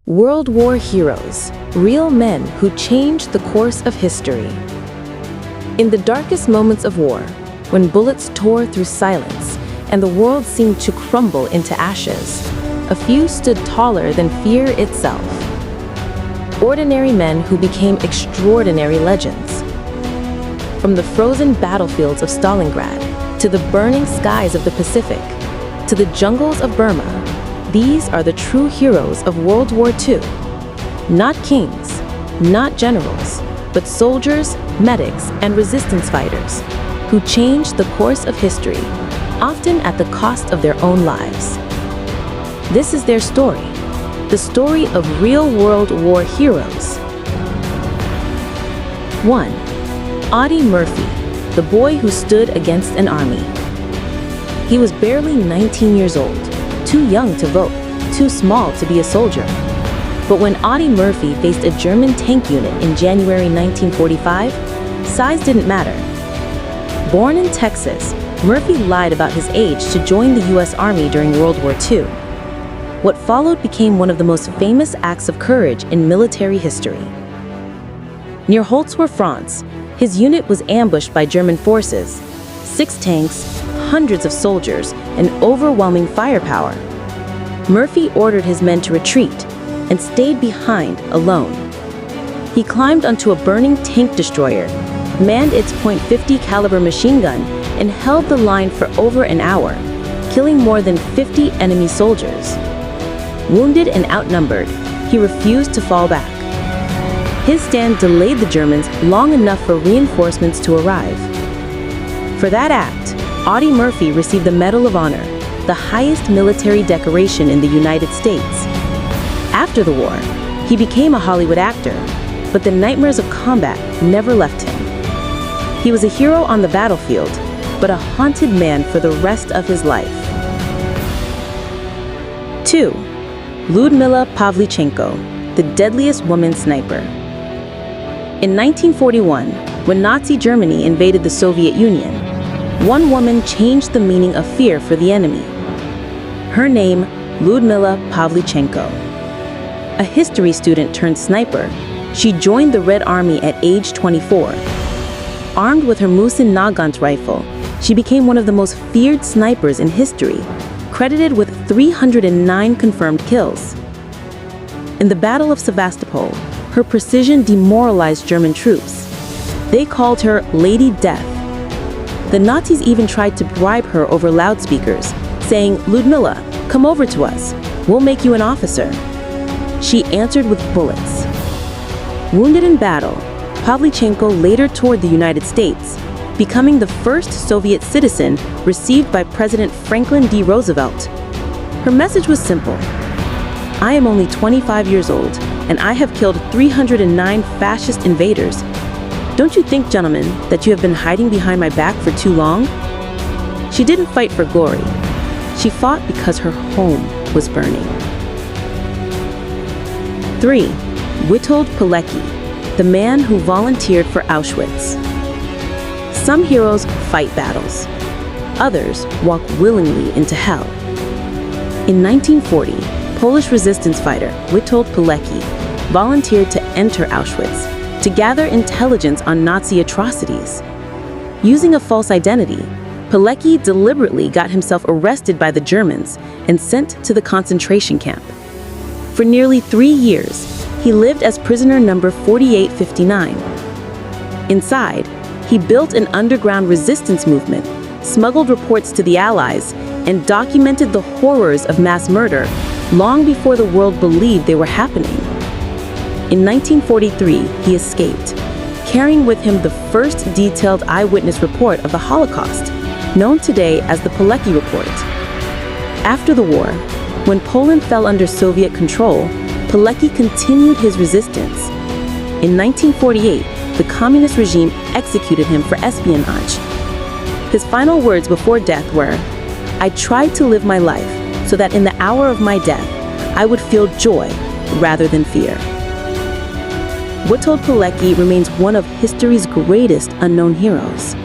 World War heroes, real men who changed the course of history. In the darkest moments of war, when bullets tore through silence and the world seemed to crumble into ashes, a few stood taller than fear itself. Ordinary men who became extraordinary legends. From the frozen battlefields of Stalingrad to the burning skies of the Pacific to the jungles of Burma, these are the true heroes of World War II. Not kings, not generals, but soldiers, medics, and resistance fighters who changed the course of history, often at the cost of their own lives. This is their story, the story of real World War heroes. 1. Audie Murphy, the boy who stood against an army. He was barely 19 years old, too young to vote, too small to be a soldier. But when Audie Murphy faced a German tank unit in January 1945, size didn't matter. Born in Texas, Murphy lied about his age to join the U.S. Army during World War II. What followed became one of the most famous acts of courage in military history. Near Holzwar, France, his unit was ambushed by German forces, 6 tanks, hundreds of soldiers, and overwhelming firepower. Murphy ordered his men to retreat and stayed behind alone. He climbed onto a burning tank destroyer, manned its .50 caliber machine gun, and held the line for over an hour, killing more than 50 enemy soldiers. Wounded and outnumbered, he refused to fall back. His stand delayed the Germans long enough for reinforcements to arrive. For that act, Audie Murphy received the Medal of Honor, the highest military decoration in the United States. After the war, he became a Hollywood actor, but the nightmares of combat never left him. He was a hero on the battlefield, but a haunted man for the rest of his life. 2. Lyudmila Pavlichenko, the deadliest woman sniper. In 1941, when Nazi Germany invaded the Soviet Union, one woman changed the meaning of fear for the enemy. Her name, Lyudmila Pavlichenko. A history student turned sniper, she joined the Red Army at age 24. Armed with her Musin Nagant rifle, she became one of the most feared snipers in history, credited with 309 confirmed kills. In the Battle of Sevastopol, her precision demoralized German troops. They called her Lady Death. The Nazis even tried to bribe her over loudspeakers, saying, "Lyudmila, come over to us. We'll make you an officer." She answered with bullets. Wounded in battle, Pavlichenko later toured the United States, becoming the first Soviet citizen received by President Franklin D. Roosevelt. Her message was simple. I am only 25 years old, and I have killed 309 fascist invaders. Don't you think, gentlemen, that you have been hiding behind my back for too long? She didn't fight for glory. She fought because her home was burning. 3. Witold Pilecki, the man who volunteered for Auschwitz. Some heroes fight battles. Others walk willingly into hell. In 1940, Polish resistance fighter Witold Pilecki volunteered to enter Auschwitz to gather intelligence on Nazi atrocities. Using a false identity, Pilecki deliberately got himself arrested by the Germans and sent to the concentration camp. For nearly 3 years, he lived as prisoner number 4859. Inside, he built an underground resistance movement, smuggled reports to the Allies, and documented the horrors of mass murder long before the world believed they were happening. In 1943, he escaped, carrying with him the first detailed eyewitness report of the Holocaust, known today as the Pilecki Report. After the war, when Poland fell under Soviet control, Pilecki continued his resistance. In 1948, the communist regime executed him for espionage. His final words before death were, "I tried to live my life so that in the hour of my death, I would feel joy rather than fear." Witold Pilecki remains one of history's greatest unknown heroes.